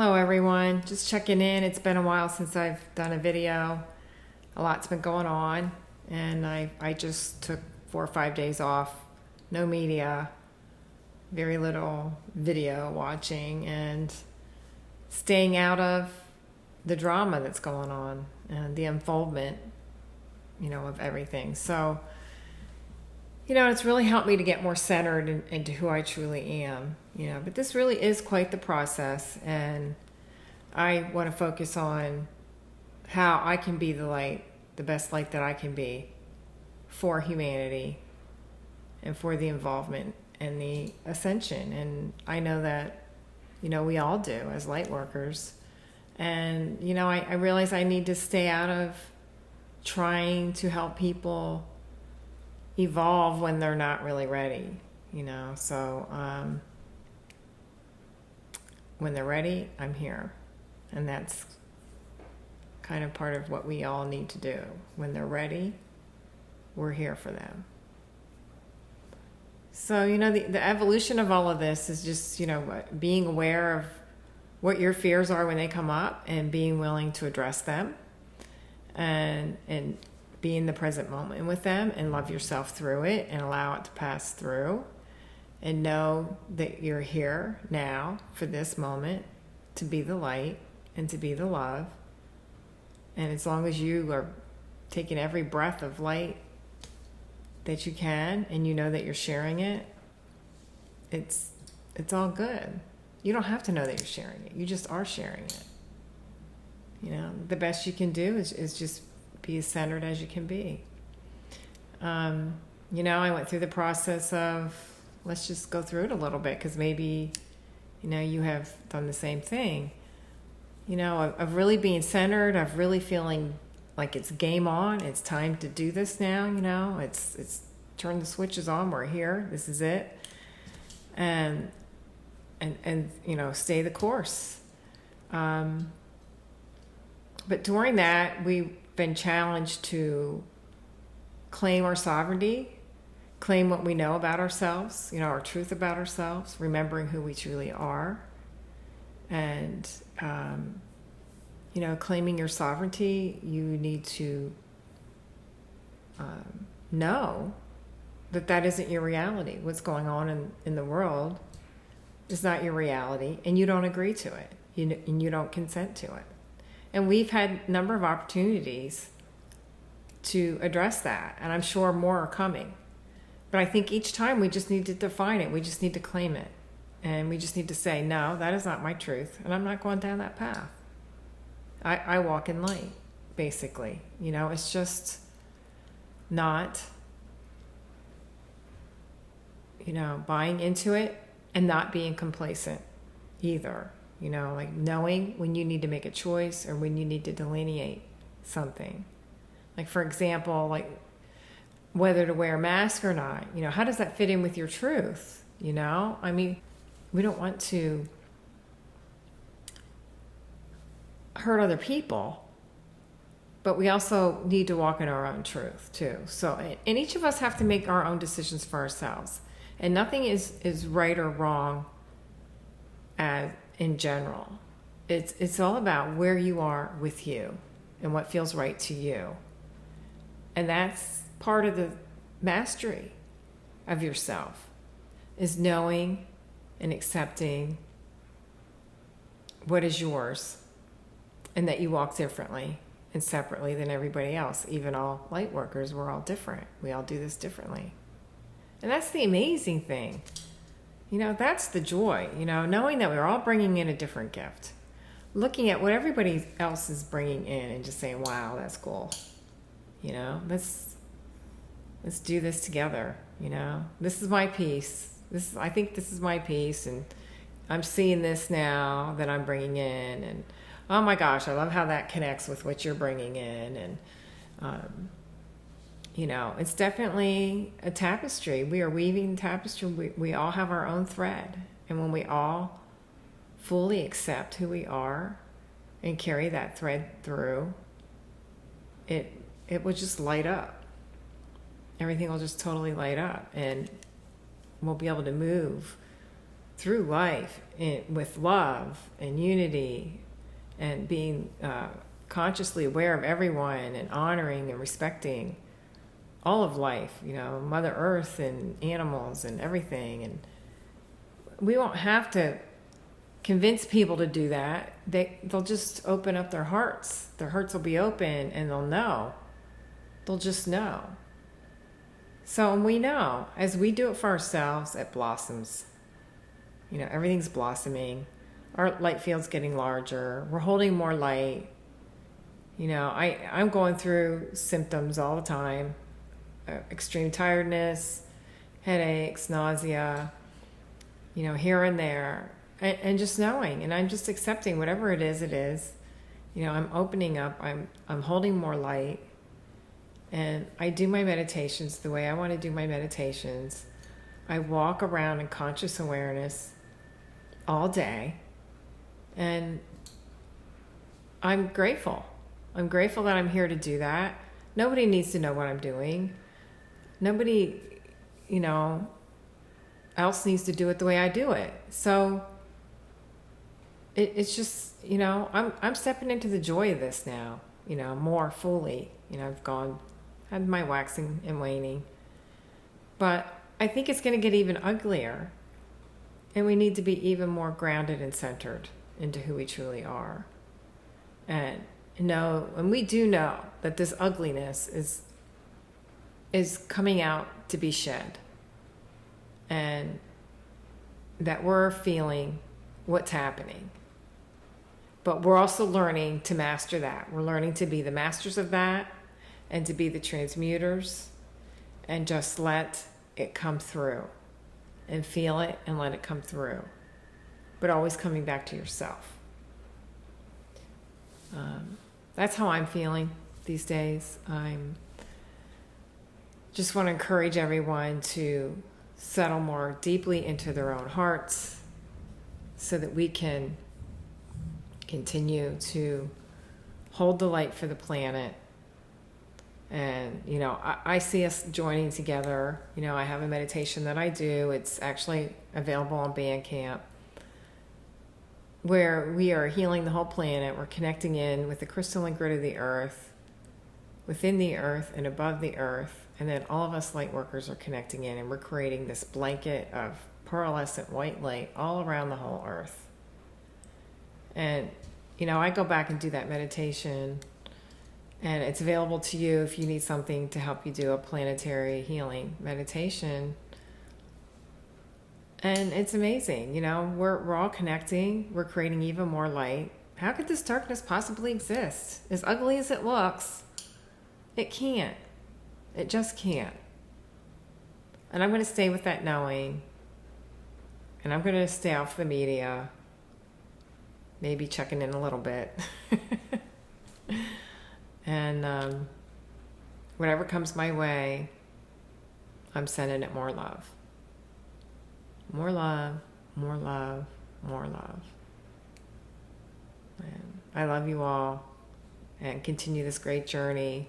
Hello everyone, just checking in. It's been a while since I've done a video. A lot's been going on and I just took 4 or 5 days off. No media, very little video watching, and staying out of the drama that's going on and the unfoldment, of everything. So, it's really helped me to get more centered into who I truly am, but this really is quite the process, and I want to focus on how I can be the light, the best light that I can be for humanity and for the involvement and the ascension. And I know that, we all do as light workers. And, I realize I need to stay out of trying to help people evolve when they're not really ready, so when they're ready, I'm here. And that's kind of part of what we all need to do. When they're ready, we're here for them. So, the evolution of all of this is just, being aware of what your fears are when they come up and being willing to address them and be in the present moment with them and love yourself through it and allow it to pass through, and know that you're here now for this moment to be the light and to be the love. And as long as you are taking every breath of light that you can, and that you're sharing it, it's all good. You don't have to know that you're sharing it. You just are sharing it. The best you can do is just be as centered as you can be. I went through the process of, let's just go through it a little bit, because maybe, you have done the same thing. Of really being centered, of really feeling like it's game on. It's time to do this now. It's turn the switches on. We're here. This is it. And stay the course. But during that, we've been challenged to claim our sovereignty, claim what we know about ourselves, our truth about ourselves, remembering who we truly are. And, claiming your sovereignty, you need to know that isn't your reality. What's going on in the world is not your reality, and you don't agree to it, and you don't consent to it. And we've had a number of opportunities to address that, and I'm sure more are coming. But I think each time we just need to define it. We just need to claim it. And we just need to say, no, that is not my truth, and I'm not going down that path. I walk in light, basically. It's just not, buying into it and not being complacent either. Like knowing when you need to make a choice or when you need to delineate something. Like, for example, like whether to wear a mask or not. How does that fit in with your truth? We don't want to hurt other people, but we also need to walk in our own truth too. So, and each of us have to make our own decisions for ourselves, and nothing is right or wrong as in general. It's all about where you are with you and what feels right to you. And that's part of the mastery of yourself, is knowing and accepting what is yours, and that you walk differently and separately than everybody else. Even all light workers, we're all different. We all do this differently. And that's the amazing thing. That's the joy, knowing that we're all bringing in a different gift. Looking at what everybody else is bringing in and just saying, wow, that's cool. Let's do this together. This is my piece. I think this is my piece, and I'm seeing this now that I'm bringing in, and oh my gosh, I love how that connects with what you're bringing in. And it's definitely a tapestry. We are weaving tapestry. We all have our own thread, and when we all fully accept who we are and carry that thread through, it will just light up. Everything will just totally light up, and we'll be able to move through life with love and unity and being consciously aware of everyone and honoring and respecting all of life, Mother Earth and animals and everything. And we won't have to convince people to do that. They'll just open up their hearts. Their hearts will be open and they'll know. They'll just know. So we know, as we do it for ourselves, it blossoms. Everything's blossoming. Our light field's getting larger. We're holding more light. I'm going through symptoms all the time. Extreme tiredness, headaches, nausea, here and there. And just knowing, and I'm just accepting whatever it is. I'm opening up. I'm holding more light. And I do my meditations the way I want to do my meditations. I walk around in conscious awareness all day. And I'm grateful. I'm grateful that I'm here to do that. Nobody needs to know what I'm doing. Nobody, else needs to do it the way I do it. So it's just, I'm stepping into the joy of this now, more fully. I've had my waxing and waning. But I think it's going to get even uglier. And we need to be even more grounded and centered into who we truly are. And we do know that this ugliness is coming out to be shed. And that we're feeling what's happening. But we're also learning to master that. We're learning to be the masters of that and to be the transmuters and just let it come through and feel it and let it come through. But always coming back to yourself. That's how I'm feeling these days. I'm just want to encourage everyone to settle more deeply into their own hearts so that we can continue to hold the light for the planet. And, I see us joining together. I have a meditation that I do. It's actually available on Bandcamp, where we are healing the whole planet. We're connecting in with the crystalline grid of the earth, within the earth and above the earth. And then all of us light workers are connecting in, and we're creating this blanket of pearlescent white light all around the whole earth. And, I go back and do that meditation, and it's available to you if you need something to help you do a planetary healing meditation. And it's amazing, we're all connecting. We're creating even more light. How could this darkness possibly exist? As ugly as it looks, it can't. It just can't. And I'm going to stay with that knowing. And I'm going to stay off the media. Maybe checking in a little bit. And whatever comes my way, I'm sending it more love. More love, more love, more love. And I love you all. And continue this great journey.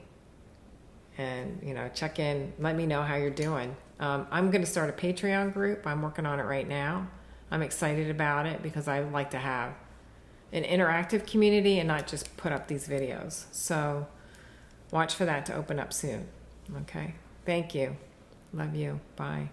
And, check in. Let me know how you're doing. I'm going to start a Patreon group. I'm working on it right now. I'm excited about it because I like to have an interactive community and not just put up these videos. So watch for that to open up soon. Okay. Thank you. Love you. Bye.